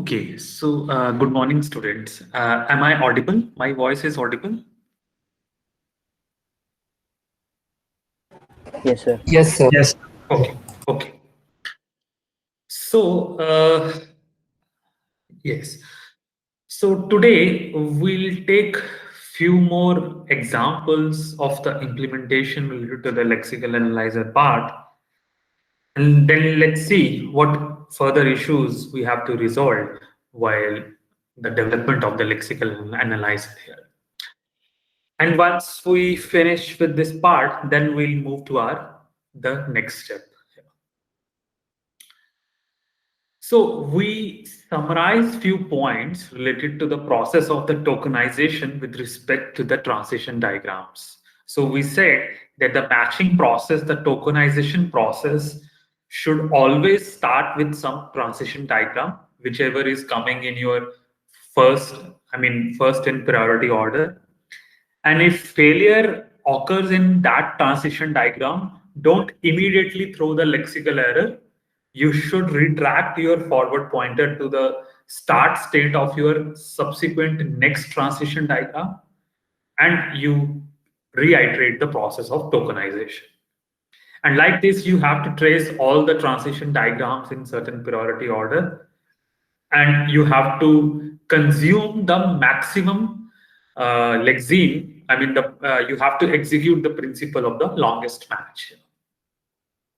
Okay, so good morning, students. Am I audible? My voice is audible? Yes, sir. Yes, sir. Yes. Okay, okay. So, yes. So today we'll take few more examples of the implementation related to the lexical analyzer part, and then let's see what further issues we have to resolve while the development of the lexical analyzer here. And once we finish with this part, then we'll move to the next step. So we summarize few points related to the process of the tokenization with respect to the transition diagrams. So we said that the matching process, the tokenization process, should always start with some transition diagram, whichever is coming in your first, first in priority order. And if failure occurs in that transition diagram, don't immediately throw the lexical error. You should retract your forward pointer to the start state of your subsequent next transition diagram, and you reiterate the process of tokenization. And like this, you have to trace all the transition diagrams in certain priority order, and you have to consume the maximum lexeme. You have to execute the principle of the longest match,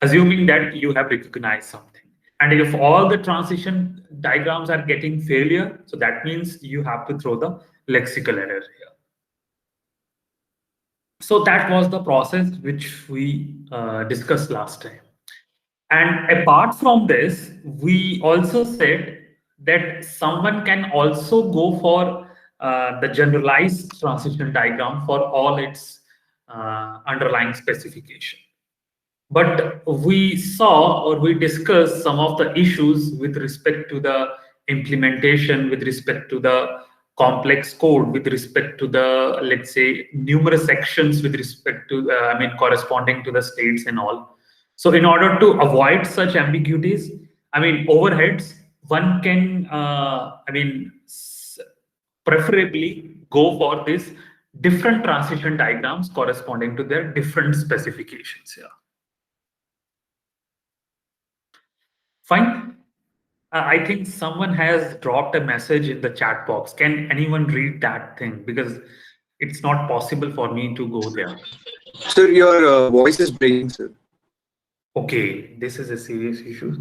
assuming that you have recognized something. And if all the transition diagrams are getting failure, so that means you have to throw the lexical error here. So that was the process which we discussed last time. And apart from this, we also said that someone can also go for the generalized transition diagram for all its underlying specification. But we saw or we discussed some of the issues with respect to the implementation, with respect to the complex code, with respect to the, let's say, numerous sections with respect to, corresponding to the states and all. So in order to avoid such ambiguities, overheads, one can, preferably go for this different transition diagrams corresponding to their different specifications here. Fine. I think someone has dropped a message in the chat box. Can anyone read that thing? Because it's not possible for me to go there. Sir, your voice is breaking, sir. Okay, this is a serious issue.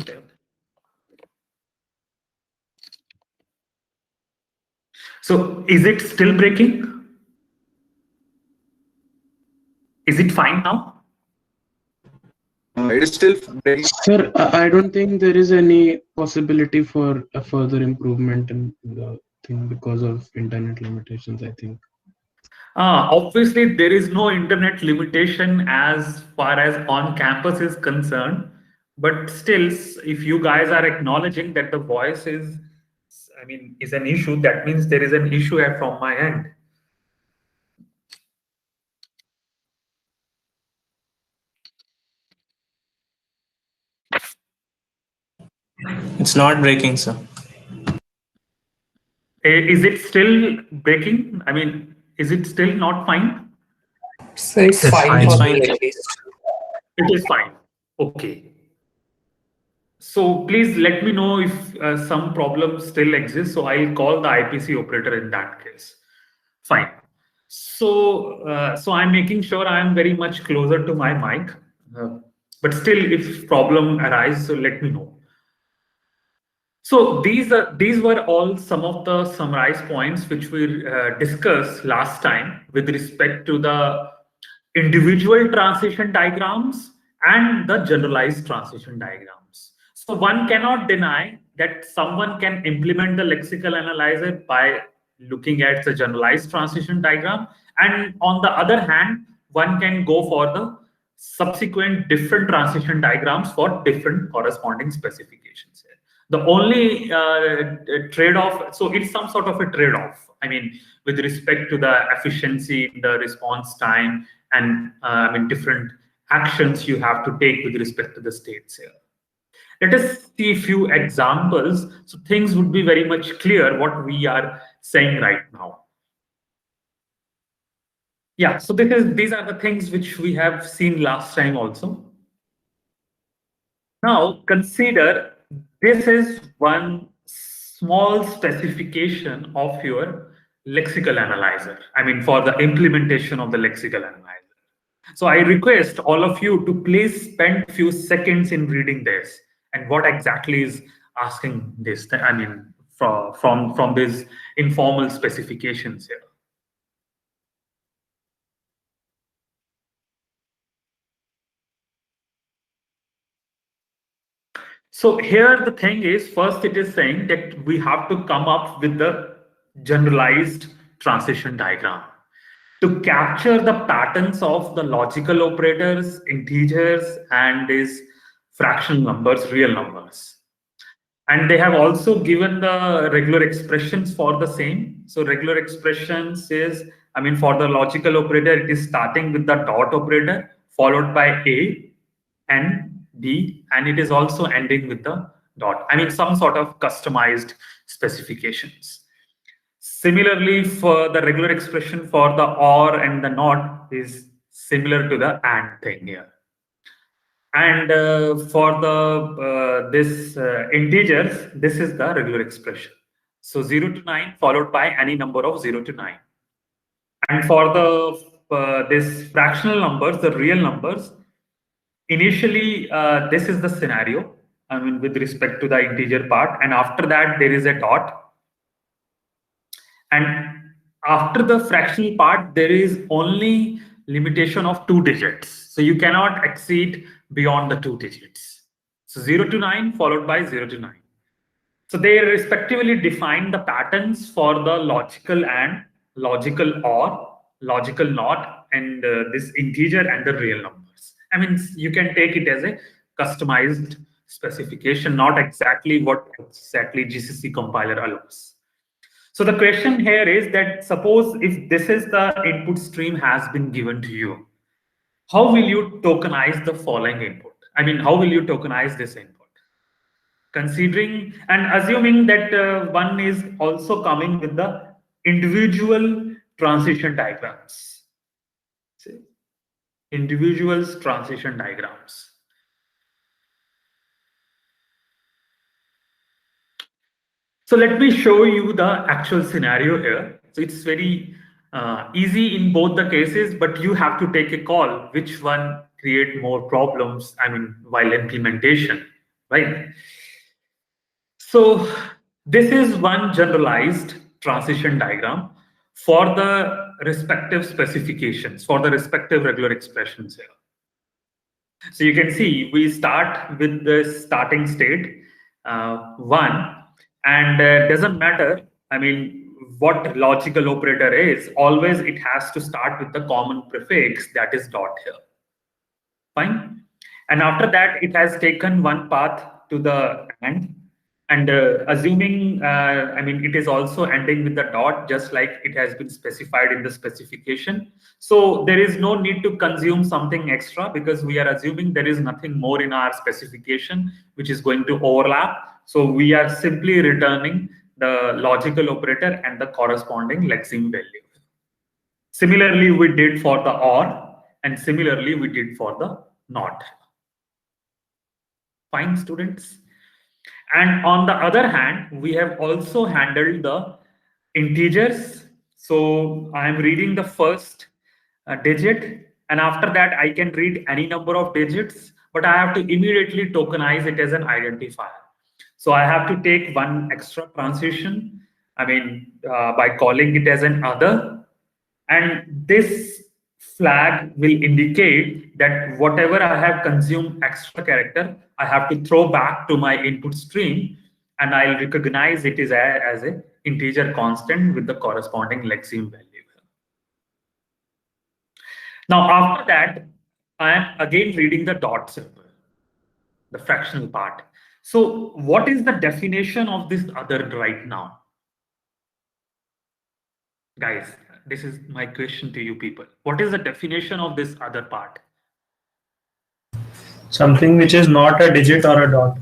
So is it still breaking? Is it fine now? It is still breaking. Sir, I don't think there is any possibility for a further improvement in the thing because of internet limitations, I think. Obviously, there is no internet limitation as far as on campus is concerned. But still, if you guys are acknowledging that the voice is an issue, that means there is an issue from my end. It's not breaking, sir. Is it still breaking? Is it still not fine? So it's fine for me at least. It is fine. Okay. So please let me know if some problem still exists. So I'll call the IPC operator in that case. Fine. So I'm making sure I am very much closer to my mic. But still, if problem arises, so let me know. So these were all some of the summarized points which we discussed last time with respect to the individual transition diagrams and the generalized transition diagrams. So one cannot deny that someone can implement the lexical analyzer by looking at the generalized transition diagram, and on the other hand, one can go for the subsequent different transition diagrams for different corresponding specifications here. The only trade-off, so it's some sort of a trade-off, with respect to the efficiency, the response time, and different actions you have to take with respect to the states here. Let us see a few examples so things would be very much clear what we are saying right now. Yeah, so these are the things which we have seen last time also. Now consider this is one small specification of your lexical analyzer. I mean, for the implementation of the lexical analyzer. So I request all of you to please spend few seconds in reading this and what exactly is asking this. I mean, from these informal specifications here. So here the thing is, first it is saying that we have to come up with the generalized transition diagram to capture the patterns of the logical operators, integers, and these fractional numbers, real numbers. And they have also given the regular expressions for the same. So regular expressions is, I mean, for the logical operator, it is starting with the dot operator followed by A and D, and it is also ending with the dot. I mean, some sort of customized specifications. Similarly, for the regular expression for the or and the not is similar to the and thing here. And for the this integers, this is the regular expression. So 0 to 9 followed by any number of 0 to 9. And for the this fractional numbers, the real numbers, initially this is the scenario, I mean, with respect to the integer part, and after that there is a dot, and after the fractional part there is only limitation of 2 digits, so you cannot exceed beyond the 2 digits. So 0 to 9 followed by 0 to 9. So they respectively define the patterns for the logical and, logical or, logical not, and this integer and the real numbers. I mean, you can take it as a customized specification, not exactly what exactly GCC compiler allows. So the question here is that suppose if this is the input stream has been given to you, how will you tokenize the following input? I mean, how will you tokenize this input? Considering and assuming that one is also coming with the individual transition diagrams. See? Individuals transition diagrams. So let me show you the actual scenario here. So it's very easy in both the cases, but you have to take a call which one create more problems, I mean, while implementation, right? So this is one generalized transition diagram for the respective specifications, for the respective regular expressions here. So you can see we start with the starting state 1, and doesn't matter, I mean, what logical operator is, always it has to start with the common prefix, that is dot here. Fine. And after that, it has taken one path to the end. And assuming, I mean, it is also ending with the dot, just like it has been specified in the specification. So there is no need to consume something extra because we are assuming there is nothing more in our specification which is going to overlap. So we are simply returning the logical operator and the corresponding lexeme value. Similarly, we did for the or, and similarly, we did for the not. Fine, students. And on the other hand, we have also handled the integers. So I am reading the first digit, and after that, I can read any number of digits, but I have to immediately tokenize it as an identifier. So I have to take one extra transition, I mean, by calling it as an other. And this flag will indicate that whatever I have consumed extra character, I have to throw back to my input stream, and I'll recognize it as a integer constant with the corresponding lexeme value. Now, after that, I am again reading the dot symbol, the fractional part. So what is the definition of this other right now? Guys, this is my question to you people. What is the definition of this other part? Something which is not a digit or a dot.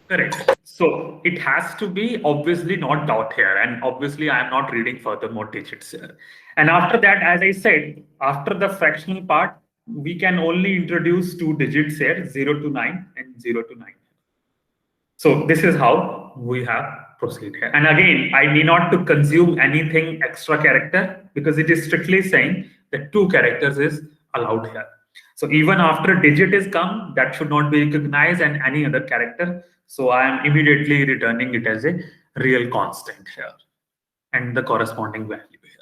Correct. So it has to be obviously not dot here, and obviously I am not reading furthermore digits here. And after that, as I said, after the fractional part, we can only introduce 2 digits here, 0 to 9 and 0 to 9. So this is how we have proceed here. And again, I need not to consume anything extra character because it is strictly saying that 2 characters is allowed here. So even after digit is come, that should not be recognized and any other character. So I am immediately returning it as a real constant here and the corresponding value here.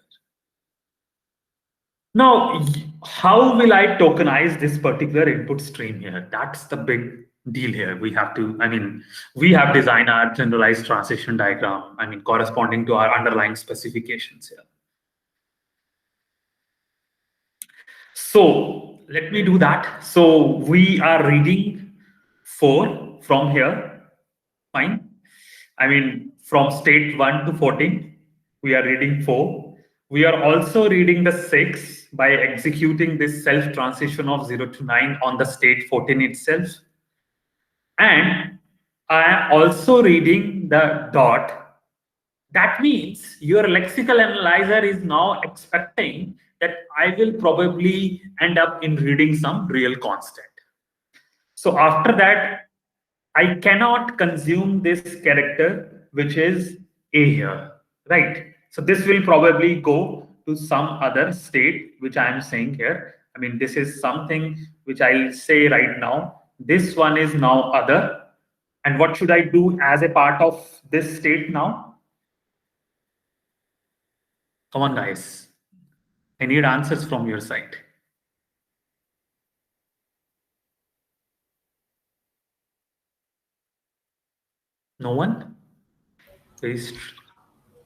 Now, how will I tokenize this particular input stream here? That's the big deal here. We have to, we have designed our generalized transition diagram, corresponding to our underlying specifications here. So let me do that. So we are reading 4 from here. Fine. From state 1 to 14, we are reading 4. We are also reading the 6 by executing this self transition of 0 to 9 on the state 14 itself. And I am also reading the dot. That means your lexical analyzer is now expecting that I will probably end up in reading some real constant. So after that, I cannot consume this character, which is A here, right? So this will probably go to some other state, which I am saying here. This is something which I'll say right now. This one is now other. And what should I do as a part of this state now? Come on, guys. I need answers from your side. No one?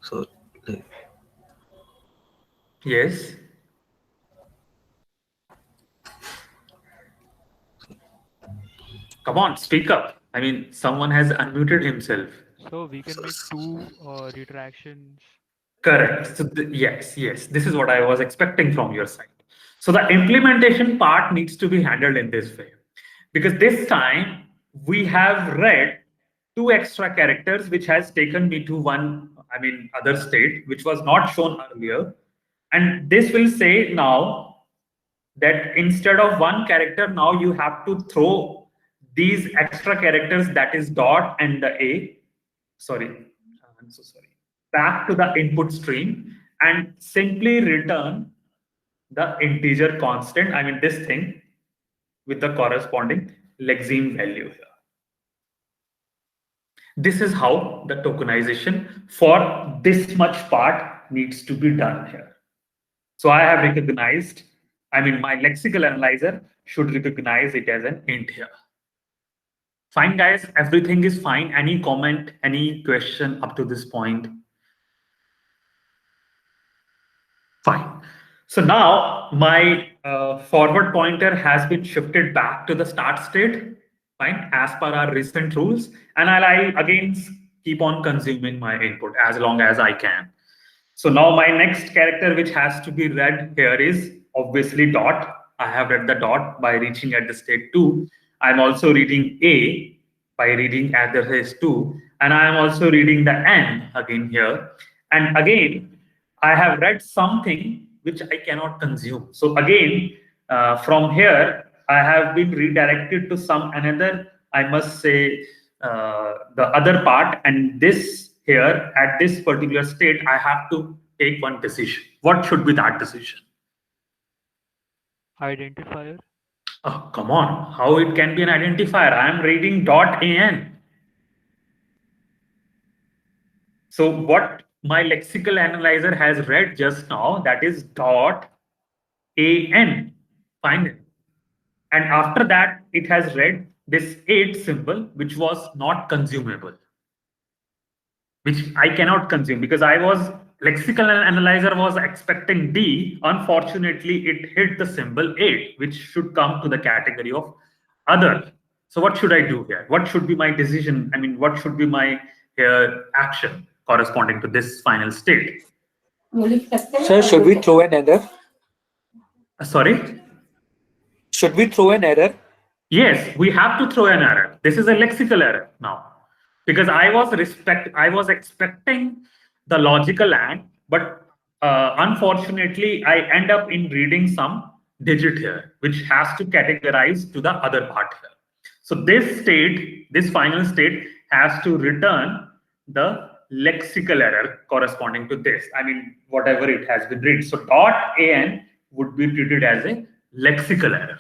So, Yes. Come on, speak up. Someone has unmuted himself. So we can make 2 retractions. Correct. So yes, this is what I was expecting from your side. So the implementation part needs to be handled in this way, because this time we have read 2 extra characters, which has taken me to one, other state, which was not shown earlier. And this will say now that instead of 1 character, now you have to throw these extra characters, that is dot and the A. Sorry, I'm so sorry. Back to the input stream and simply return the integer constant, this thing with the corresponding lexeme value here. This is how the tokenization for this much part needs to be done here. So I have recognized, my lexical analyzer should recognize it as an int here. Fine, guys, everything is fine. Any comment, any question up to this point? Fine. So now my forward pointer has been shifted back to the start state, fine, as per our recent rules. And I'll again keep on consuming my input as long as I can. So now my next character which has to be read here is obviously dot. I have read the dot by reaching at the state 2. I'm also reading A by reading at the state 2. And I am also reading the N again here. And again, I have read something which I cannot consume. So again, from here, I have been redirected to some another, I must say, the other part. And this here, at this particular state, I have to take one decision. What should be that decision? Identifier. Oh, come on. How it can be an identifier? I am reading .an. So what my lexical analyzer has read just now, that is .an. Fine. And after that, it has read this 8 symbol, which was not consumable, which I cannot consume because I was lexical analyzer was expecting D. Unfortunately, it hit the symbol 8, which should come to the category of other. So what should I do here? What should be my decision? What should be my action corresponding to this final state? Sir, should we throw an error? Sorry? Should we throw an error? Yes, we have to throw an error. This is a lexical error now. because I was expecting the logical AND, but unfortunately, I end up in reading some digit here, which has to categorize to the other part here. So this final state has to return the lexical error corresponding to this. I mean, whatever it has been read. So dot .an would be treated as a lexical error.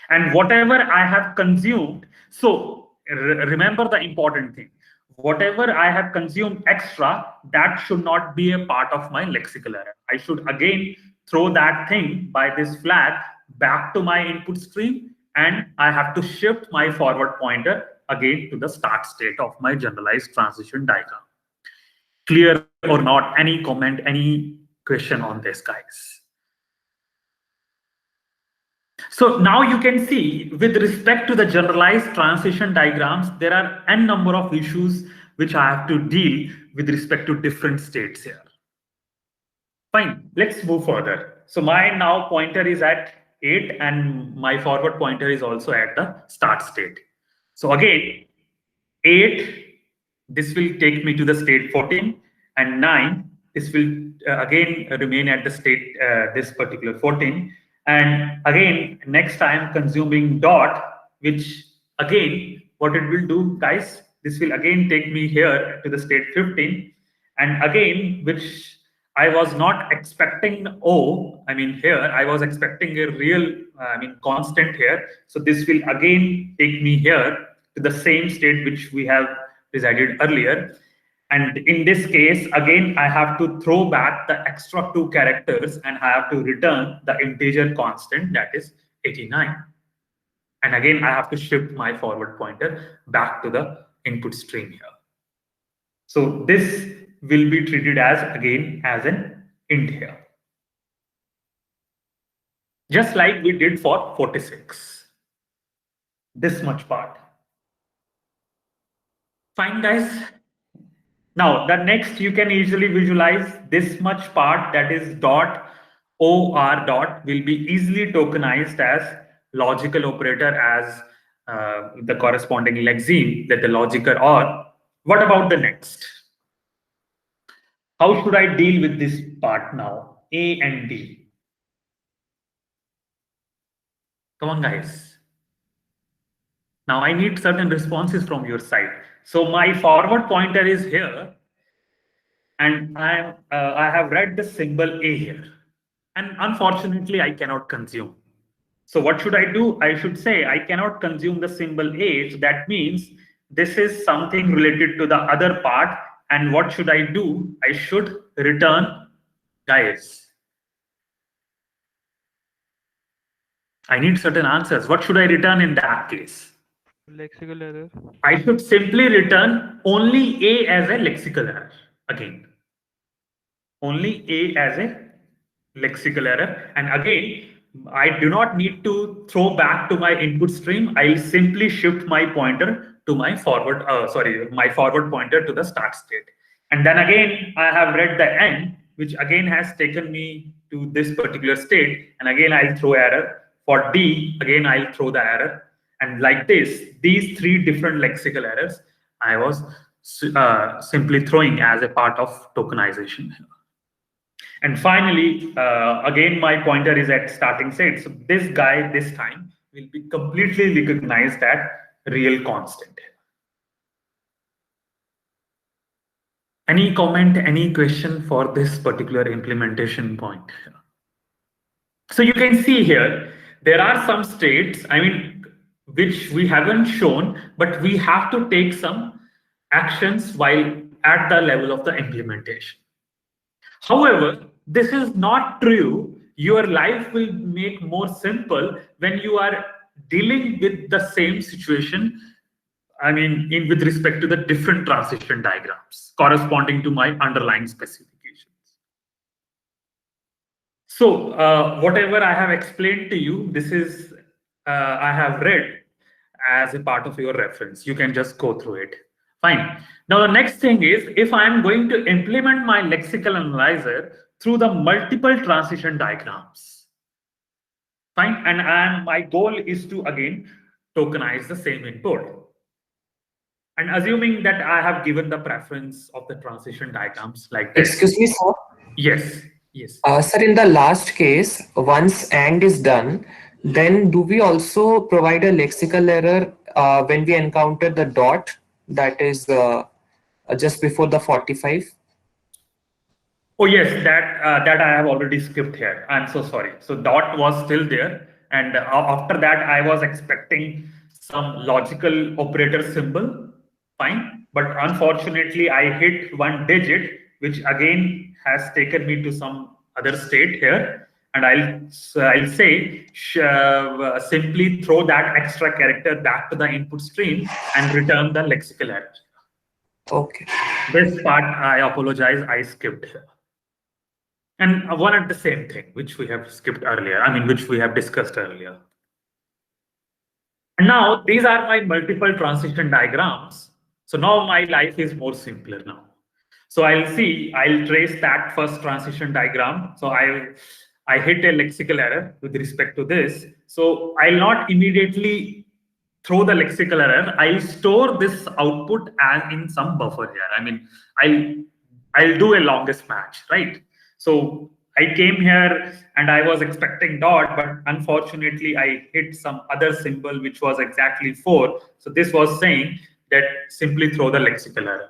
And whatever I have consumed, so remember the important thing, whatever I have consumed extra, that should not be a part of my lexical error. I should again throw that thing by this flag back to my input stream, and I have to shift my forward pointer again to the start state of my generalized transition diagram. Clear or not? Any comment, any question on this, guys? So now you can see, with respect to the generalized transition diagrams, there are n number of issues which I have to deal with respect to different states here. Fine, let's move further. So my now pointer is at 8 and my forward pointer is also at the start state. So again, 8, this will take me to the state 14, and 9, this will again remain at the state, this particular 14. And again, next time consuming dot, which again, what it will do, guys, this will again take me here to the state 15. And again, which I was not expecting O, I mean, here, I was expecting a real, constant here. So this will again take me here to the same state which we have resided earlier. And in this case, again, I have to throw back the extra 2 characters and I have to return the integer constant, that is 89. And again, I have to shift my forward pointer back to the input stream here. So this will be treated as, again, as an int here. Just like we did for 46. This much part. Fine, guys. Now, the next you can easily visualize this much part, that is dot or dot, will be easily tokenized as logical operator as the corresponding lexeme, that the logical or. What about the next? How should I deal with this part now? A and D. Come on, guys. Now I need certain responses from your side. So my forward pointer is here, and I have read the symbol A here, and unfortunately I cannot consume. So what should I do? I should say I cannot consume the symbol A. So that means this is something related to the other part. And what should I do? I should return, guys. I need certain answers. What should I return in that case? Lexical error. I should simply return only A as a lexical error again. Only A as a lexical error. And again, I do not need to throw back to my input stream. I'll simply shift my pointer to my forward, my forward pointer to the start state. And then again, I have read the end, which again has taken me to this particular state. And again, I'll throw error. For D, again, I'll throw the error. And like this, these 3 different lexical errors, I was simply throwing as a part of tokenization. And finally, again, my pointer is at starting state. So this guy, this time, will be completely recognized at real constant. Any comment, any question for this particular implementation point? So you can see here, there are some states, which we haven't shown, but we have to take some actions while at the level of the implementation. However, this is not true. Your life will make more simple when you are dealing with the same situation, with respect to the different transition diagrams corresponding to my underlying specifications. So whatever I have explained to you, this is I have read as a part of your reference. You can just go through it. Fine. Now the next thing is, if I am going to implement my lexical analyzer through the multiple transition diagrams. Fine. And my goal is to again tokenize the same input. And assuming that I have given the preference of the transition diagrams like this. Excuse me, sir. Yes, yes. Sir, in the last case, once AND is done, then do we also provide a lexical error when we encounter the dot that is just before the 45? Oh yes, that I have already skipped here. I'm so sorry. So dot was still there, and after that I was expecting some logical operator symbol. Fine, but unfortunately I hit one digit, which again has taken me to some other state here, and I'll say simply throw that extra character back to the input stream and return the lexical error. Okay. This part I apologize, I skipped here. And one at the same thing, which we have skipped earlier, which we have discussed earlier. And now these are my multiple transition diagrams. So now my life is more simpler now. So I'll trace that first transition diagram. So I hit a lexical error with respect to this. So I'll not immediately throw the lexical error. I'll store this output as in some buffer here. I'll do a longest match, right? So I came here and I was expecting dot, but unfortunately I hit some other symbol which was exactly 4. So this was saying that simply throw the lexical error.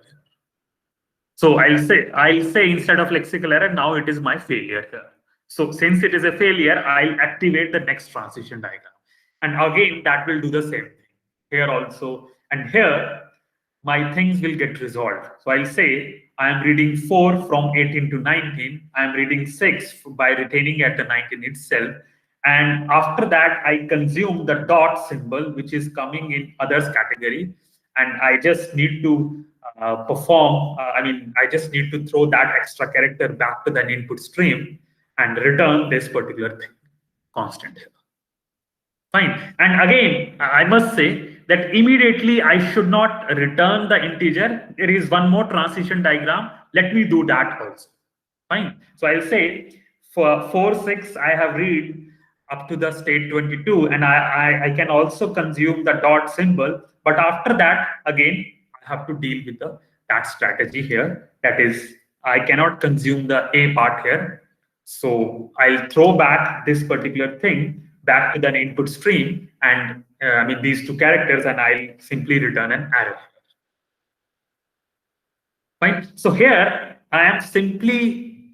So I'll say instead of lexical error, now it is my failure here. So since it is a failure, I'll activate the next transition diagram. And again, that will do the same thing here also. And here, my things will get resolved. So I'll say I am reading 4 from 18 to 19. I am reading 6 by retaining at the 19 itself. And after that, I consume the dot symbol, which is coming in others category. And I just need to I just need to throw that extra character back to the input stream and return this particular thing, constant here. Fine. And again, I must say that immediately I should not return the integer. There is one more transition diagram. Let me do that also. Fine. So I'll say for 4, 6, I have read up to the state 22, and I can also consume the dot symbol. But after that, again, I have to deal with that strategy here. That is, I cannot consume the A part here. So I'll throw back this particular thing back to the input stream, and these 2 characters, and I'll simply return an error. Fine. So here I am simply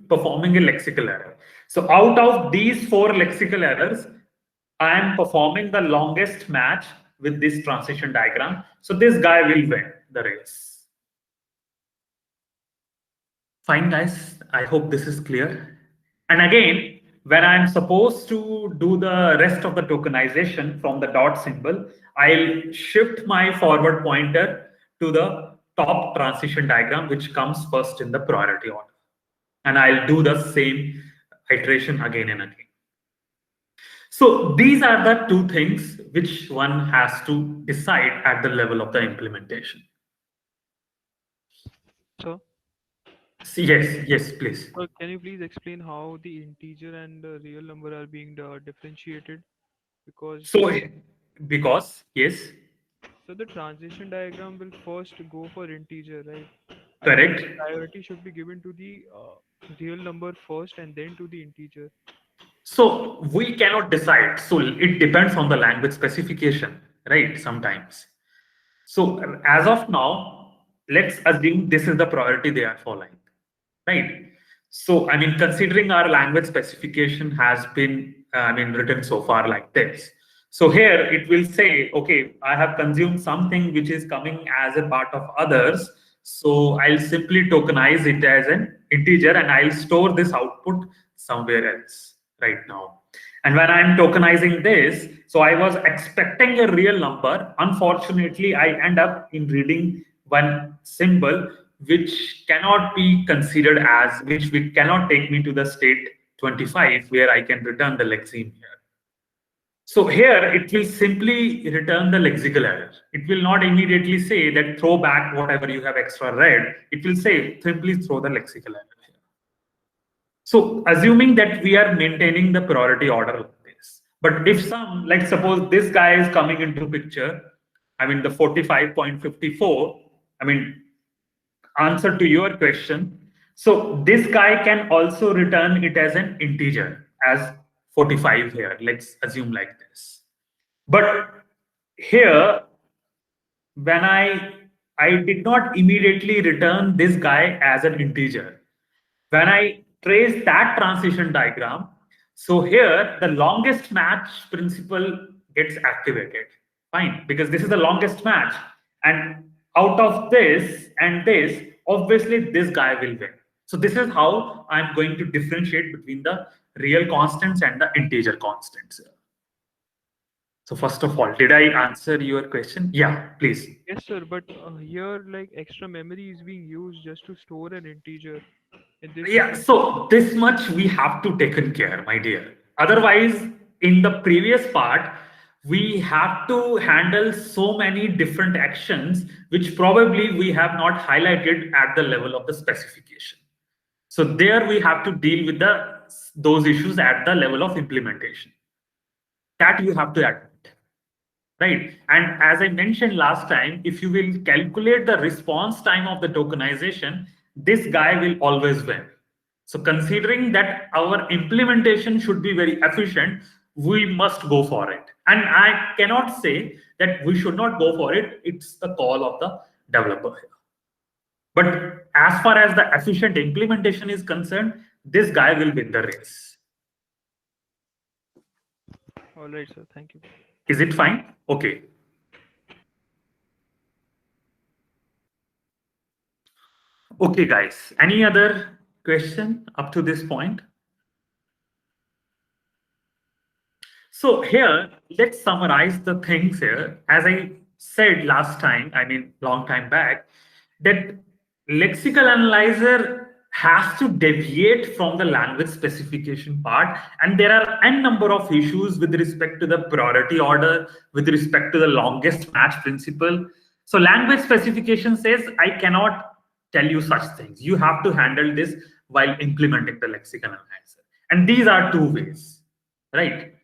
performing a lexical error. So out of these 4 lexical errors, I am performing the longest match with this transition diagram. So this guy will win the race. Fine, guys. I hope this is clear. And again, when I'm supposed to do the rest of the tokenization from the dot symbol, I'll shift my forward pointer to the top transition diagram, which comes first in the priority order. And I'll do the same iteration again and again. So these are the 2 things which one has to decide at the level of the implementation. So, yes, please. can you please explain how the integer and the real number are being differentiated? Because Yes. So the transition diagram will first go for integer, right? Correct. And priority should be given to the real number first and then to the integer. So we cannot decide. So it depends on the language specification, right? Sometimes. So as of now, let's assume this is the priority they are following, right? So considering our language specification has been written so far like this. So here it will say, okay, I have consumed something which is coming as a part of others. So I'll simply tokenize it as an integer and I'll store this output somewhere else right now. And when I'm tokenizing this, so I was expecting a real number. Unfortunately, I end up in reading one symbol which cannot be considered as, which cannot take me to the state 25 where I can return the lexeme here. So here it will simply return the lexical error. It will not immediately say that throw back whatever you have extra read. It will say simply throw the lexical error here. So assuming that we are maintaining the priority order like this, but if suppose this guy is coming into picture I mean, the 45.54, I mean, answer to your question. So this guy can also return it as an integer, as 45 here. Let's assume like this. But here, when I did not immediately return this guy as an integer. When I trace that transition diagram, so here the longest match principle gets activated. Fine, because this is the longest match. And out of this and this, obviously this guy will win. So this is how I'm going to differentiate between the real constants and the integer constants. So first of all, did I answer your question? Yeah, please. Yes, sir. But here, like extra memory is being used just to store an integer. In this Yeah, case. so this much we have to taken care, my dear. Otherwise, in the previous part, we have to handle so many different actions, which probably we have not highlighted at the level of the specification. So there we have to deal with those issues at the level of implementation. That you have to admit. Right. And as I mentioned last time, if you will calculate the response time of the tokenization, this guy will always win. So considering that our implementation should be very efficient, we must go for it. And I cannot say that we should not go for it. It's the call of the developer here. But as far as the efficient implementation is concerned, this guy will win the race. All right, sir. Thank you. Is it fine? Okay. Okay, guys. Any other question up to this point? So here, let's summarize the things here. As I said last time, I mean, long time back, that lexical analyzer has to deviate from the language specification part. And there are n number of issues with respect to the priority order, with respect to the longest match principle. So language specification says, I cannot tell you such things. You have to handle this while implementing the lexical analyzer. And these are two ways, right?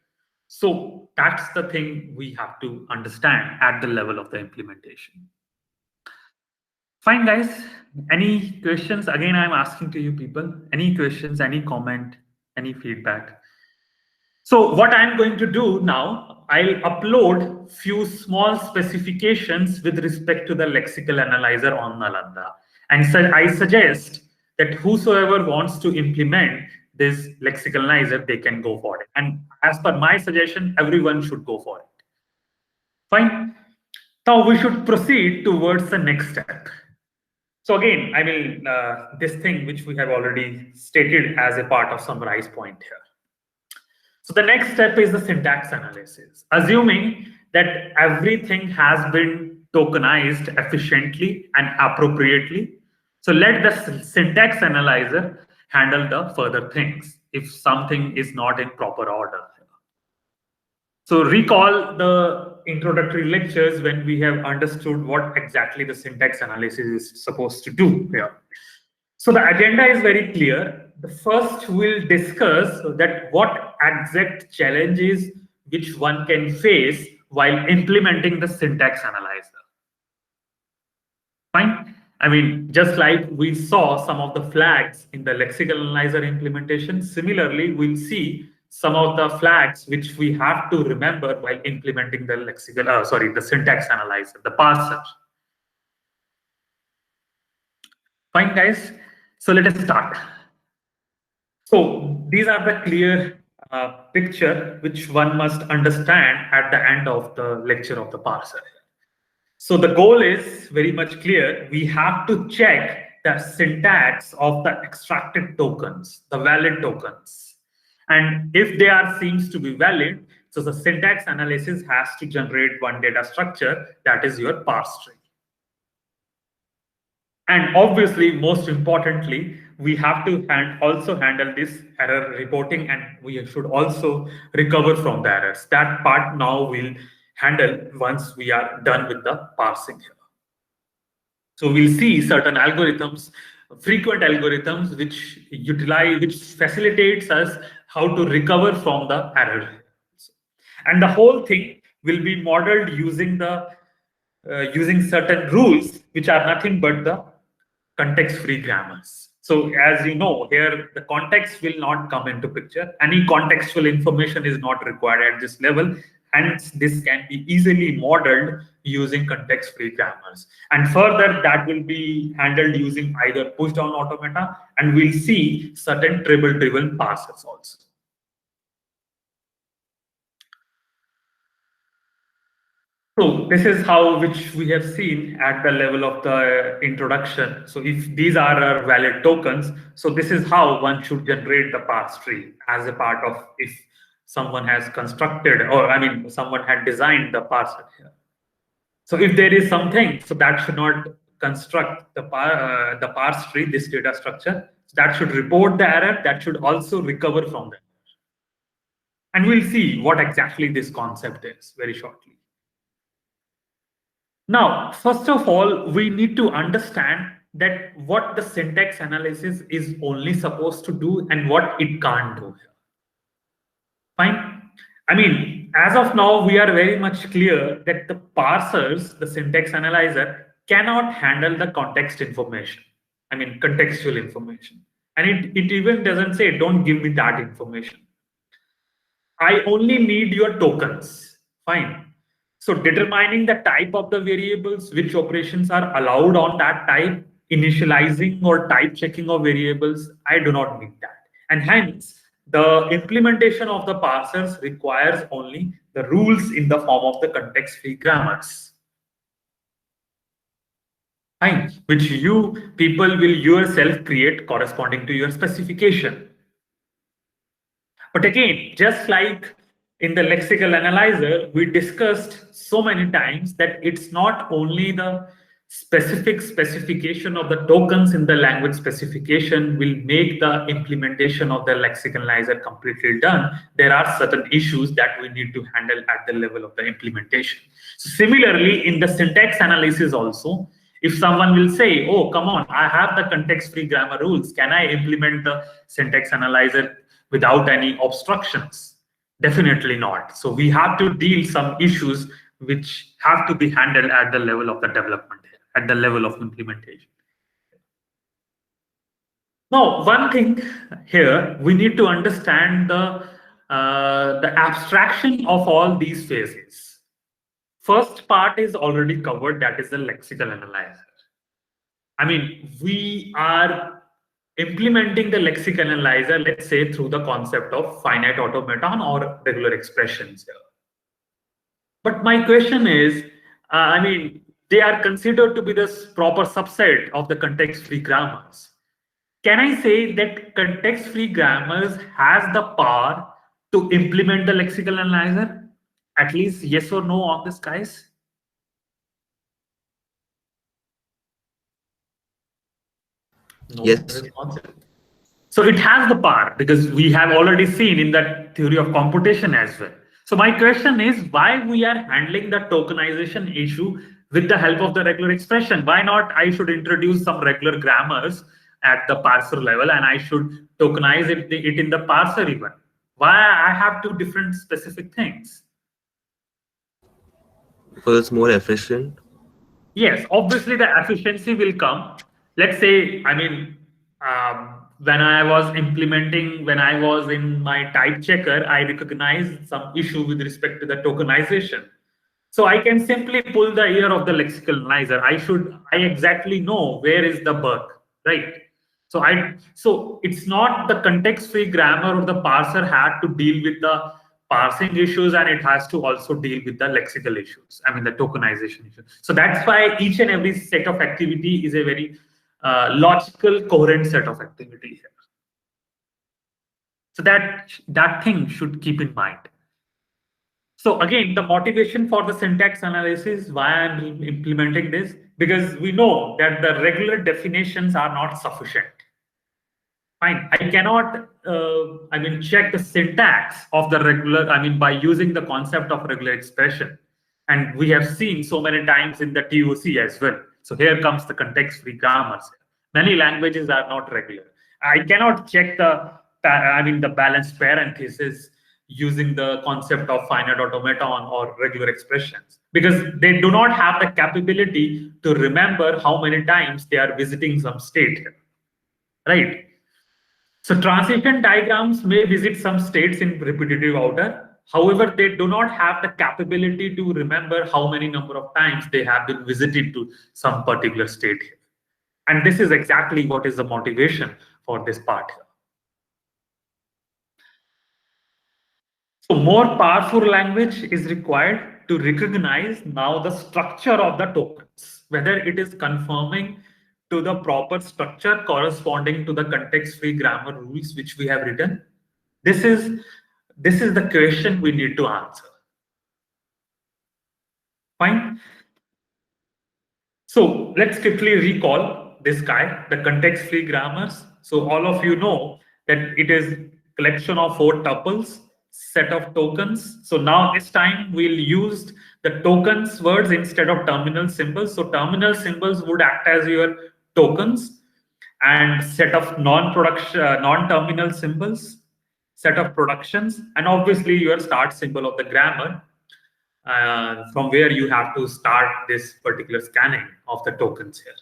So that's the thing we have to understand at the level of the implementation. Fine, guys. Any questions? Again, I'm asking to you people. Any questions, any comment, any feedback? So what I'm going to do now, I'll upload few small specifications with respect to the lexical analyzer on Nalanda. And so I suggest that whosoever wants to implement this lexical analyzer, they can go for it. And as per my suggestion, everyone should go for it. Fine. Now we should proceed towards the next step. So again, I mean, this thing which we have already stated as a part of summarize point here. So the next step is the syntax analysis. Assuming that everything has been tokenized efficiently and appropriately, so let the syntax analyzer handle the further things if something is not in proper order. So recall the introductory lectures when we have understood what exactly the syntax analysis is supposed to do here. So the agenda is very clear. The first we'll discuss that what exact challenges which one can face while implementing the syntax analyzer. Fine. I mean, just like we saw some of the flags in the lexical analyzer implementation, similarly, we'll see some of the flags which we have to remember while implementing the the syntax analyzer, the parser. Fine, guys. So let us start. So these are the clear picture which one must understand at the end of the lecture of the parser. So the goal is very much clear. We have to check the syntax of the extracted tokens, the valid tokens. And if they seems to be valid, so the syntax analysis has to generate one data structure, that is your parse tree. And obviously, most importantly, we have to also handle this error reporting, and we should also recover from the errors. That part now we'll handle once we are done with the parsing here. So we'll see certain algorithms, frequent algorithms, which facilitates us how to recover from the error. And the whole thing will be modeled using the using certain rules which are nothing but the context-free grammars. So as you know, here the context will not come into picture. Any contextual information is not required at this level. Hence, this can be easily modeled using context-free grammars. And further, that will be handled using either push-down automata, and we'll see certain table-driven parsers also. So this is how which we have seen at the level of the introduction. So if these are our valid tokens, so this is how one should generate the parse tree as a part of if someone has constructed, or I mean, someone had designed the parser here. So if there is something, so that should not construct the parse tree, this data structure. So that should report the error, that should also recover from the error. And we'll see what exactly this concept is very shortly. Now, first of all, we need to understand that what the syntax analysis is only supposed to do and what it can't do here. Fine. I mean, as of now, we are very much clear that the parsers, the syntax analyzer, cannot handle the context information. I mean, contextual information. And it even doesn't say, don't give me that information. I only need your tokens. Fine. So determining the type of the variables, which operations are allowed on that type, initializing or type checking of variables, I do not need that. And hence, the implementation of the parsers requires only the rules in the form of the context-free grammars. Fine, which you people will yourself create corresponding to your specification. But again, just like in the lexical analyzer, we discussed so many times that it's not only the specific specification of the tokens in the language specification will make the implementation of the lexical analyzer completely done. There are certain issues that we need to handle at the level of the implementation. So similarly, in the syntax analysis also, if someone will say, oh, come on, I have the context-free grammar rules, can I implement the syntax analyzer without any obstructions? Definitely not. So we have to deal some issues which have to be handled at the level of the development, at the level of implementation. Now, one thing here, we need to understand the abstraction of all these phases. First part is already covered, that is the lexical analyzer. I mean, we are implementing the lexical analyzer, let's say, through the concept of finite automaton or regular expressions here. But my question is, I mean, they are considered to be this proper subset of the context-free grammars. Can I say that context-free grammars has the power to implement the lexical analyzer? At least yes or no on this, guys? No. Yes. So it has the power because we have already seen in that theory of computation as well. So my question is why we are handling the tokenization issue with the help of the regular expression? Why not I should introduce some regular grammars at the parser level and I should tokenize it in the parser even? Why I have two different specific things? Because it's more efficient. Yes, obviously the efficiency will come. Let's say, I mean, when I was implementing, when I was in my type checker, I recognized some issue with respect to the tokenization. So I can simply pull the ear of the lexical analyzer. I exactly know where is the bug, right? So it's not the context-free grammar or the parser had to deal with the parsing issues, and it has to also deal with the lexical issues. I mean the tokenization issue. So that's why each and every set of activity is a very logical, coherent set of activity here. So that thing should keep in mind. So again, the motivation for the syntax analysis, why I'm implementing this, because we know that the regular definitions are not sufficient. Fine, I cannot, check the syntax of the regular, by using the concept of regular expression. And we have seen so many times in the TOC as well. So here comes the context-free grammars. Many languages are not regular. I cannot check the balanced parenthesis using the concept of finite automaton or regular expressions, because they do not have the capability to remember how many times they are visiting some state here, right? So transition diagrams may visit some states in repetitive order. However, they do not have the capability to remember how many number of times they have been visited to some particular state here. And this is exactly what is the motivation for this part here. So more powerful language is required to recognize now the structure of the tokens, whether it is conforming to the proper structure corresponding to the context-free grammar rules which we have written. This is the question we need to answer. Fine. So let's quickly recall this guy, the context-free grammars. So all of you know that it is collection of 4 tuples, set of tokens. So now this time we'll use the tokens words instead of terminal symbols. So terminal symbols would act as your tokens, and set of non-terminal symbols, set of productions, and obviously your start symbol of the grammar, from where you have to start this particular scanning of the tokens here.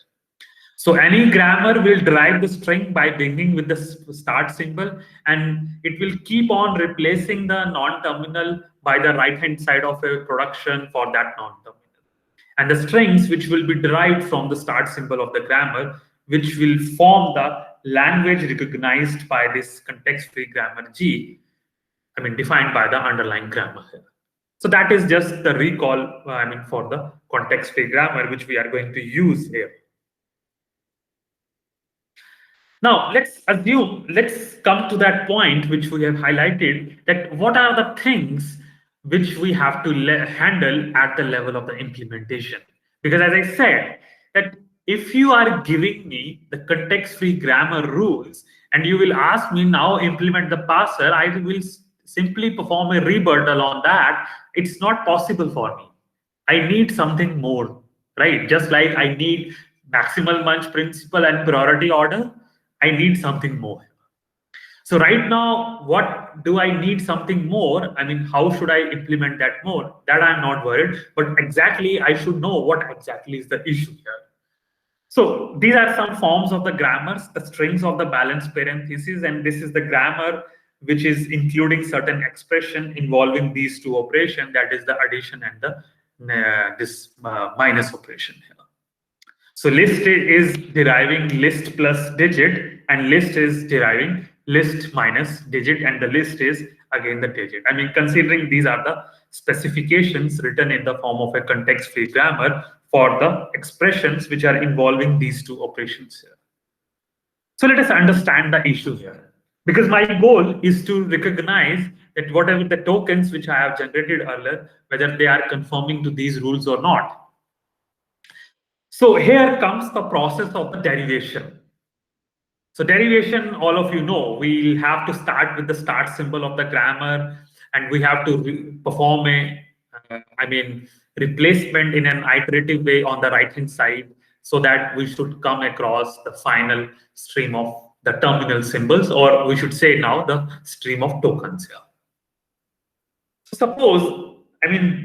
So any grammar will derive the string by beginning with the start symbol, and it will keep on replacing the non-terminal by the right-hand side of a production for that non-terminal. And the strings which will be derived from the start symbol of the grammar, which will form the language recognized by this context-free grammar G, defined by the underlying grammar here. So that is just the recall, for the context-free grammar, which we are going to use here. Now, let's come to that point which we have highlighted, that what are the things which we have to handle at the level of the implementation. Because as I said, that if you are giving me the context-free grammar rules and you will ask me now implement the parser, I will simply perform a rebuttal on that. It's not possible for me. I need something more, right? Just like I need maximal munch principle and priority order, I need something more. So right now, what do I need something more? How should I implement that more? That I'm not worried, but exactly I should know what exactly is the issue here. So these are some forms of the grammars, the strings of the balanced parentheses, and this is the grammar which is including certain expression involving these 2 operations, that is the addition and the minus operation here. So list is deriving list plus digit, and list is deriving list minus digit, and the list is again the digit. Considering these are the specifications written in the form of a context-free grammar for the expressions which are involving these 2 operations here. So let us understand the issue here, because my goal is to recognize that whatever the tokens which I have generated earlier, whether they are conforming to these rules or not. So here comes the process of the derivation. So derivation, all of you know, we'll have to start with the start symbol of the grammar, and we have to perform a, replacement in an iterative way on the right-hand side, so that we should come across the final stream of the terminal symbols, or we should say now the stream of tokens here. So suppose,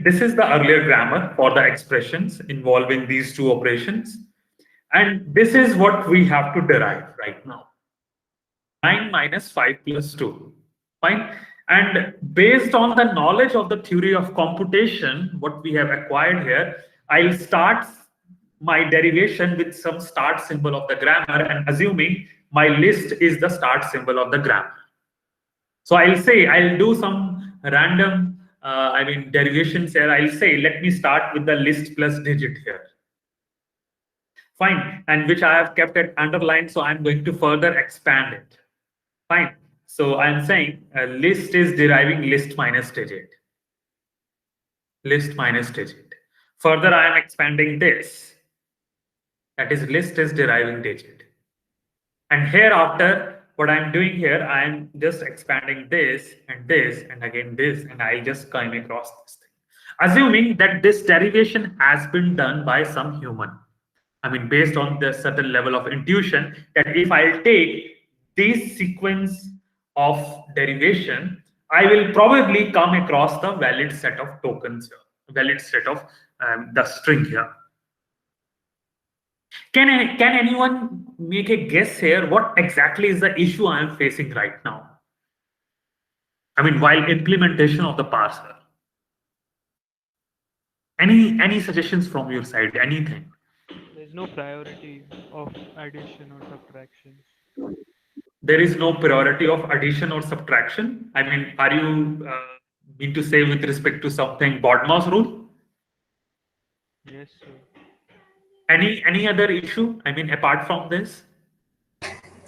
this is the earlier grammar for the expressions involving these 2 operations. And this is what we have to derive right now. 9 minus 5 plus 2. Fine. And based on the knowledge of the theory of computation, what we have acquired here, I'll start my derivation with some start symbol of the grammar, and assuming my list is the start symbol of the grammar. So I'll do some random derivations here. I'll say, let me start with the list plus digit here. Fine, and which I have kept it underlined, so I'm going to further expand it. Fine, so I'm saying list is deriving list minus digit. List minus digit. Further, I am expanding this. That is, list is deriving digit. And hereafter, what I'm doing here, I'm just expanding this, and again this, and I'll just come across this thing. Assuming that this derivation has been done by some human. Based on the certain level of intuition, that if I'll take this sequence of derivation, I will probably come across the valid set of tokens here, valid set of the string here. Can anyone make a guess here? What exactly is the issue I am facing right now? I mean, while implementation of the parser. Any suggestions from your side? Anything? There's no priority of addition or subtraction. There is no priority of addition or subtraction. I mean, are you mean to say with respect to something BODMAS rule? Yes, sir. Any other issue? I mean, apart from this?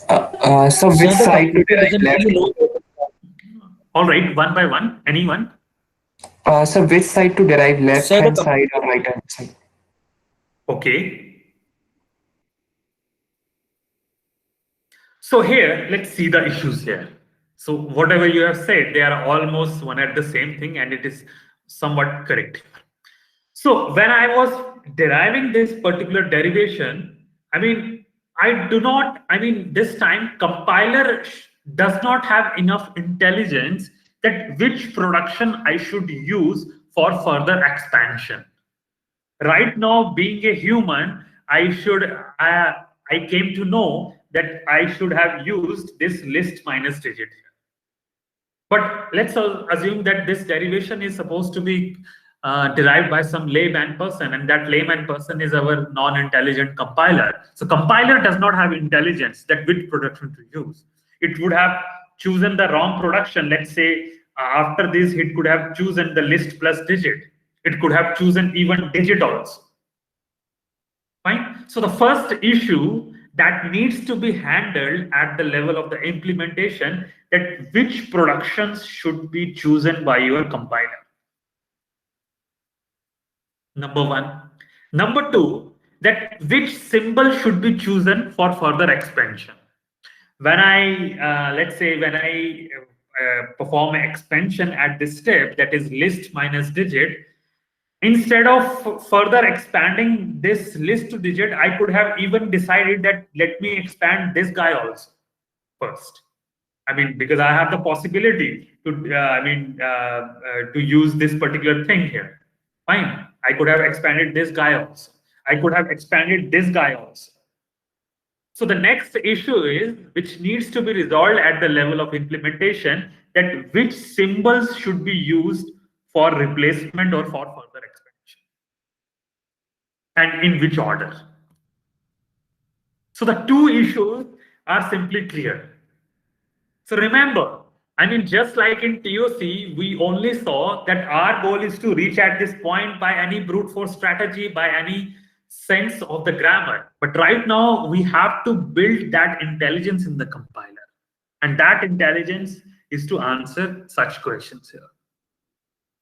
So which Sir, the side to computer derive doesn't left? really know. All right, one by one. Anyone? So which side to derive, left Sir, the hand side or right hand side? Okay. So here, let's see the issues here. So whatever you have said, they are almost one at the same thing, and it is somewhat correct. So when I was deriving this particular derivation, I mean, this time compiler does not have enough intelligence that which production I should use for further expansion. Right now, being a human, I came to know that I should have used this list minus digit here. But let's assume that this derivation is supposed to be derived by some layman person, and that layman person is our non-intelligent compiler. So compiler does not have intelligence that which production to use. It would have chosen the wrong production. Let's say after this, it could have chosen the list plus digit. It could have chosen even digit also. Fine. So the first issue that needs to be handled at the level of the implementation, that which productions should be chosen by your compiler. Number one. Number two, that which symbol should be chosen for further expansion. When I, let's say, when I perform expansion at this step, that is list minus digit, instead of further expanding this list to digit, I could have even decided that let me expand this guy also first. I mean, because I have the possibility to, to use this particular thing here. Fine. I could have expanded this guy also. I could have expanded this guy also. So the next issue is, which needs to be resolved at the level of implementation, that which symbols should be used for replacement or for further expansion, and in which order. So the two issues are simply clear. So remember, I mean, just like in TOC, we only saw that our goal is to reach at this point by any brute force strategy, by any sense of the grammar. But right now, we have to build that intelligence in the compiler. And that intelligence is to answer such questions here.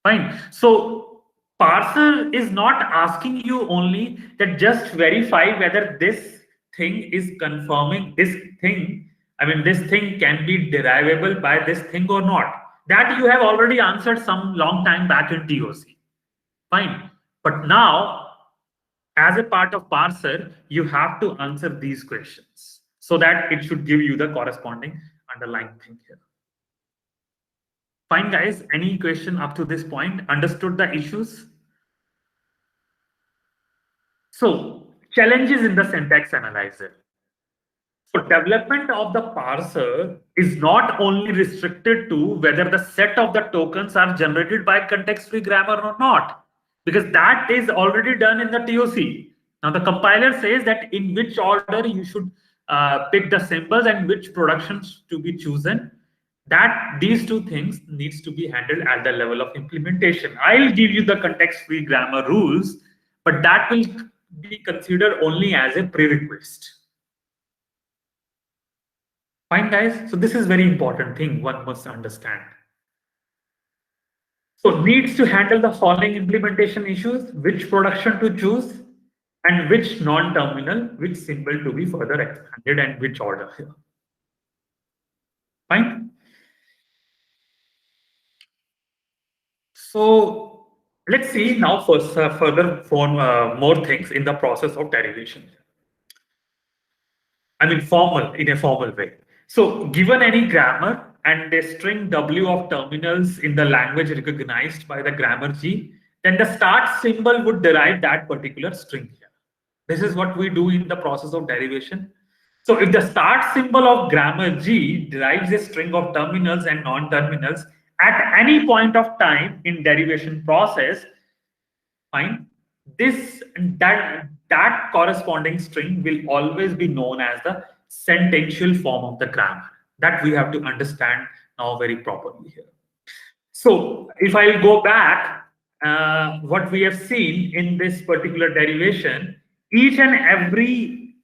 Fine. So parser is not asking you only that just verify whether this thing is confirming this thing. I mean, this thing can be derivable by this thing or not. That you have already answered some long time back in TOC. Fine. But now, as a part of parser, you have to answer these questions so that it should give you the corresponding underlying thing here. Fine, guys. Any question up to this point? Understood the issues? So, challenges in the syntax analyzer. So development of the parser is not only restricted to whether the set of the tokens are generated by context-free grammar or not, because that is already done in the TOC. Now the compiler says that in which order you should pick the symbols and which productions to be chosen. That these two things needs to be handled at the level of implementation. I'll give you the context-free grammar rules, but that will be considered only as a prerequisite. Fine, guys. So this is very important thing one must understand. So needs to handle the following implementation issues: which production to choose, and which non-terminal, which symbol to be further expanded, and which order here. Fine. So let's see now first further more things in the process of derivation. I mean, in a formal way. So given any grammar, and a string W of terminals in the language recognized by the grammar G, then the start symbol would derive that particular string here. This is what we do in the process of derivation. So if the start symbol of grammar G derives a string of terminals and non-terminals at any point of time in derivation process, fine, that corresponding string will always be known as the sentential form of the grammar. That we have to understand now very properly here. So if I go back, what we have seen in this particular derivation, each and every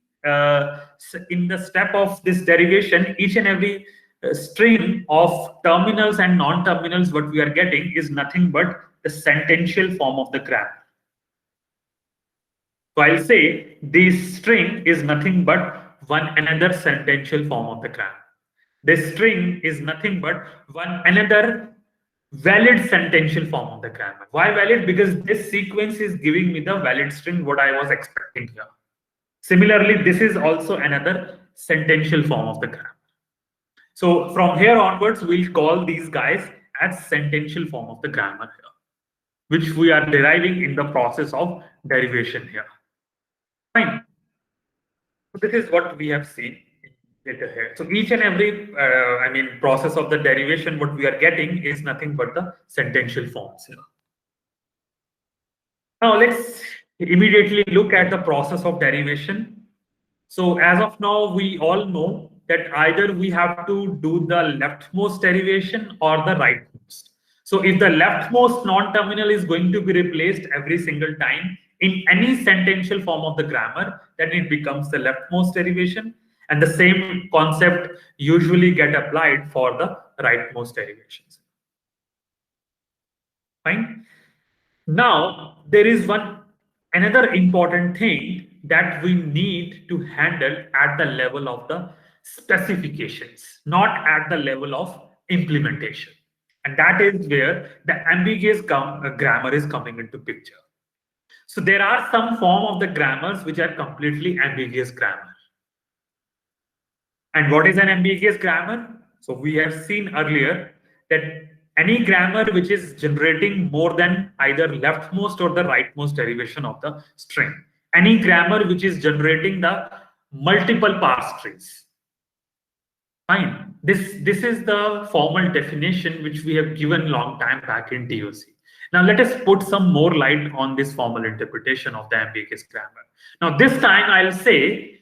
in the step of this derivation, each and every string of terminals and non-terminals what we are getting is nothing but the sentential form of the grammar. So I'll say this string is nothing but one another sentential form of the grammar. This string is nothing but one another valid sentential form of the grammar. Why valid? Because this sequence is giving me the valid string what I was expecting here. Similarly, this is also another sentential form of the grammar. So from here onwards, we'll call these guys as sentential form of the grammar here, which we are deriving in the process of derivation here. Fine. So this is what we have seen later here. So each and every, process of the derivation, what we are getting is nothing but the sentential forms here. Now let's immediately look at the process of derivation. So as of now, we all know that either we have to do the leftmost derivation or the rightmost. So if the leftmost non-terminal is going to be replaced every single time in any sentential form of the grammar, then it becomes the leftmost derivation. And the same concept usually get applied for the rightmost derivations. Fine. Now, there is another important thing that we need to handle at the level of the specifications, not at the level of implementation. And that is where the ambiguous grammar is coming into picture. So there are some form of the grammars which are completely ambiguous grammar. And what is an ambiguous grammar? So we have seen earlier that any grammar which is generating more than either leftmost or the rightmost derivation of the string. Any grammar which is generating the multiple parse trees. Fine. This is the formal definition which we have given long time back in TOC. Now let us put some more light on this formal interpretation of the ambiguous grammar. Now this time I'll say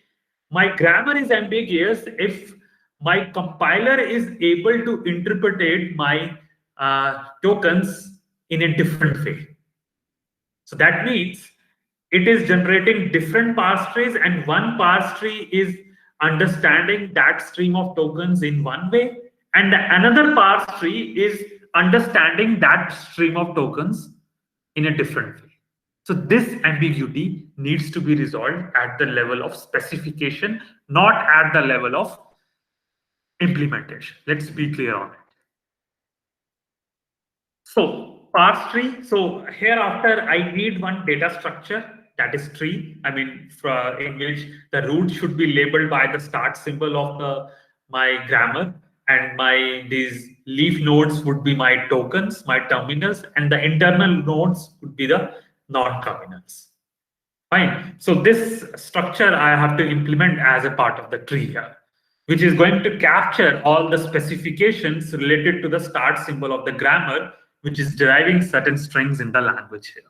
my grammar is ambiguous if my compiler is able to interpret my tokens in a different way. So that means it is generating different parse trees, and one parse tree is understanding that stream of tokens in one way, and another parse tree is understanding that stream of tokens in a different way. So this ambiguity needs to be resolved at the level of specification, not at the level of implementation. Let's be clear on it. So parse tree. So hereafter I need one data structure, that is tree. In which the root should be labeled by the start symbol of my grammar, and these leaf nodes would be my tokens, my terminals, and the internal nodes would be the non-terminals. Fine. So this structure I have to implement as a part of the tree here, which is going to capture all the specifications related to the start symbol of the grammar, which is deriving certain strings in the language here.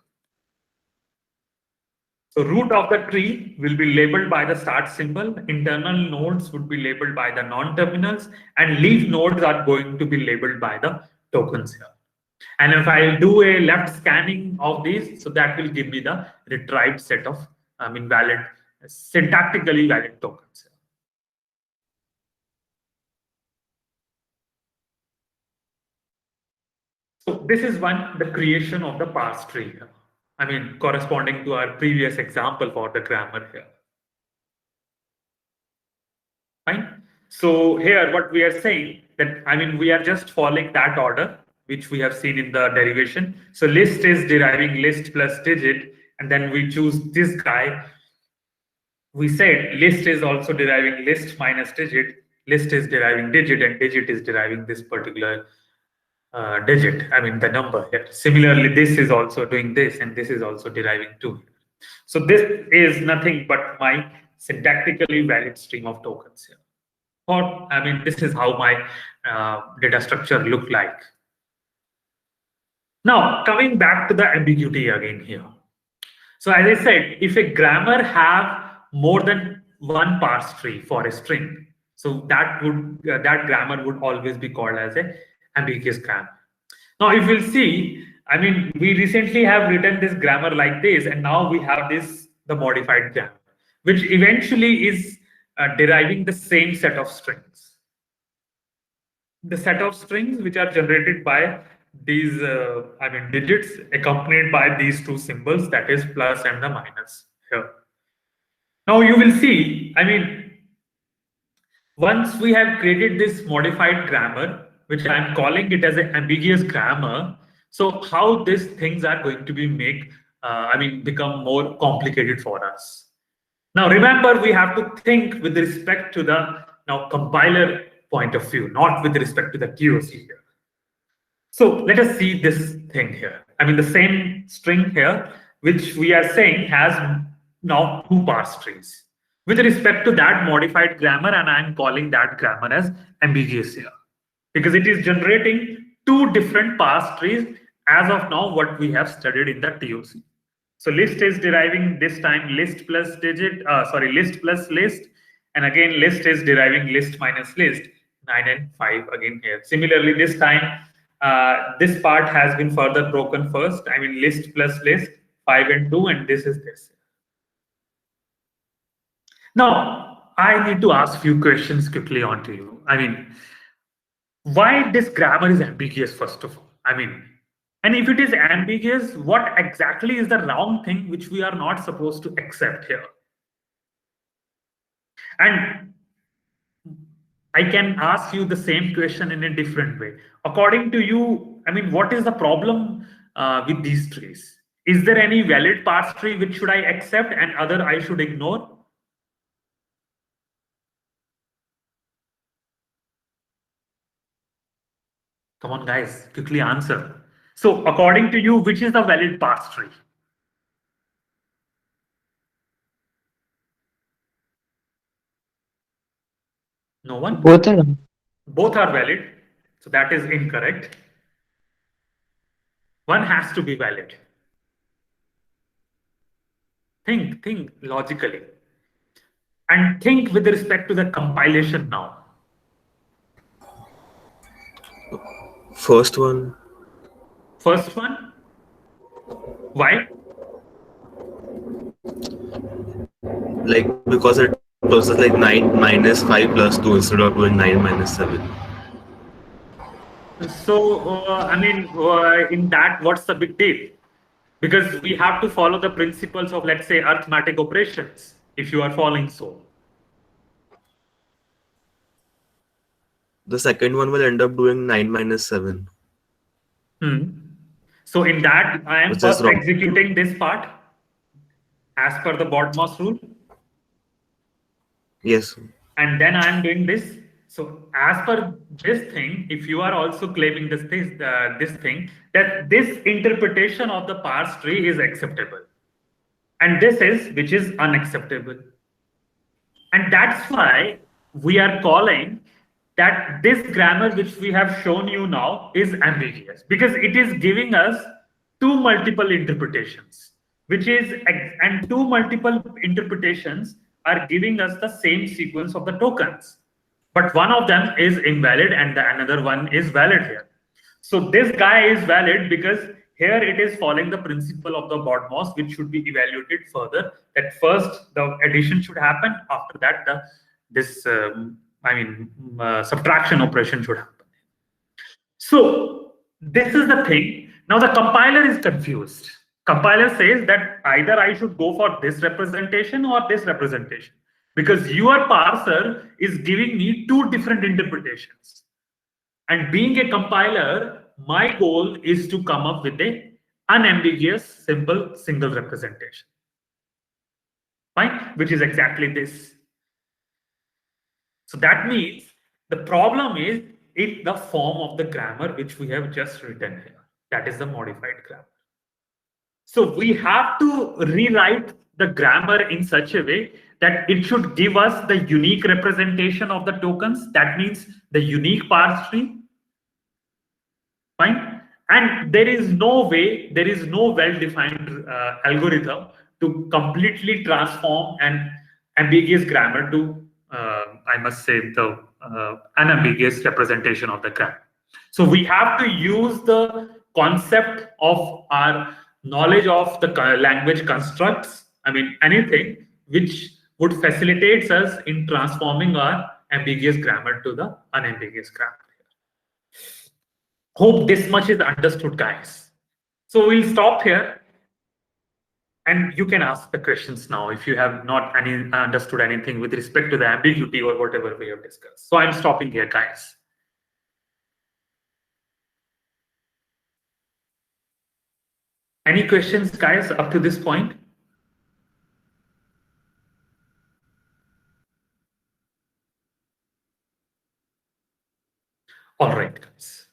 So root of the tree will be labeled by the start symbol, internal nodes would be labeled by the non-terminals, and leaf nodes are going to be labeled by the tokens here. And if I do a left scanning of these, so that will give me the retrieved set of valid, syntactically valid tokens here. So this is the creation of the parse tree here. Corresponding to our previous example for the grammar here. Fine. So here what we are saying that, we are just following that order which we have seen in the derivation. So list is deriving list plus digit, and then we choose this guy. We said list is also deriving list minus digit. list is deriving digit and digit is deriving this particular digit, I mean the number here. Similarly, this is also doing this and this is also deriving 2. So this is nothing but my syntactically valid stream of tokens here. Or I mean, this is how my data structure look like. Now, coming back to the ambiguity again here. So as I said, if a grammar have more than one parse tree for a string, so that grammar would always be called as a ambiguous grammar. Now, if you'll see, I mean, we recently have written this grammar like this, and now we have the modified grammar, which eventually is deriving the same set of strings. The set of strings which are generated by these, I mean, digits accompanied by these two symbols, that is plus and the minus here. Now you will see, I mean, once we have created this modified grammar, which I'm calling it as an ambiguous grammar, so how these things are going to be become more complicated for us. Now remember, we have to think with respect to the compiler point of view, not with respect to the TOC here. So let us see this thing here. I mean, the same string here, which we are saying has now 2 parse trees with respect to that modified grammar, and I'm calling that grammar as ambiguous here because it is generating 2 different parse trees as of now what we have studied in the TOC. So list is deriving this time list plus digit, list plus list, and again list is deriving list minus list, 9 and 5 again here. Similarly, this time this part has been further broken first. I mean list plus list, 5 and 2, and this is this. Now I need to ask few questions quickly onto you. I mean, why this grammar is ambiguous first of all? I mean, and if it is ambiguous, what exactly is the wrong thing which we are not supposed to accept here? And I can ask you the same question in a different way. According to you, I mean, what is the problem with these trees? Is there any valid parse tree which should I accept and other I should ignore? Come on, guys, quickly answer. So according to you, which is the valid parse tree? No one? Both are. Both are valid. So that is incorrect. One has to be valid. Think logically. And think with respect to the compilation now. First one. First one? Why? Like, because it processes like 9 minus 5 plus 2 instead of doing 9 minus 7. So, I mean, in that, what's the big deal? Because we have to follow the principles of, let's say, arithmetic operations, if you are following so. The second one will end up doing 9 minus 7. So in that, I am Which is first wrong. executing this part as per the BODMAS rule. Yes. And then I am doing this. So as per this thing, if you are also claiming this thing, that this interpretation of the parse tree is acceptable. And this is, which is unacceptable. And that's why we are calling that this grammar which we have shown you now is ambiguous, because it is giving us 2 multiple interpretations, and 2 multiple interpretations are giving us the same sequence of the tokens. But one of them is invalid and the another one is valid here. So this guy is valid because here it is following the principle of the BODMAS, which should be evaluated further. That first the addition should happen, after that subtraction operation should happen. So this is the thing. Now the compiler is confused. Compiler says that either I should go for this representation or this representation, because your parser is giving me 2 different interpretations. And being a compiler, my goal is to come up with a unambiguous, simple, single representation. Fine, which is exactly this. So that means The problem is in the form of the grammar which we have just written here. That is the modified grammar. So we have to rewrite the grammar in such a way that it should give us the unique representation of the tokens. That means the unique parse tree. Fine. And there is no way, there is no well-defined algorithm to completely transform an ambiguous grammar to, I must say, the unambiguous representation of the grammar. So we have to use the concept of our knowledge of the language constructs, I mean, anything which would facilitate us in transforming our ambiguous grammar to the unambiguous grammar. Hope this much is understood, guys. So we'll stop here. And you can ask the questions now if you have not understood anything with respect to the ambiguity or whatever we have discussed. So I'm stopping here, guys. Any questions, guys, up to this point? All right, guys.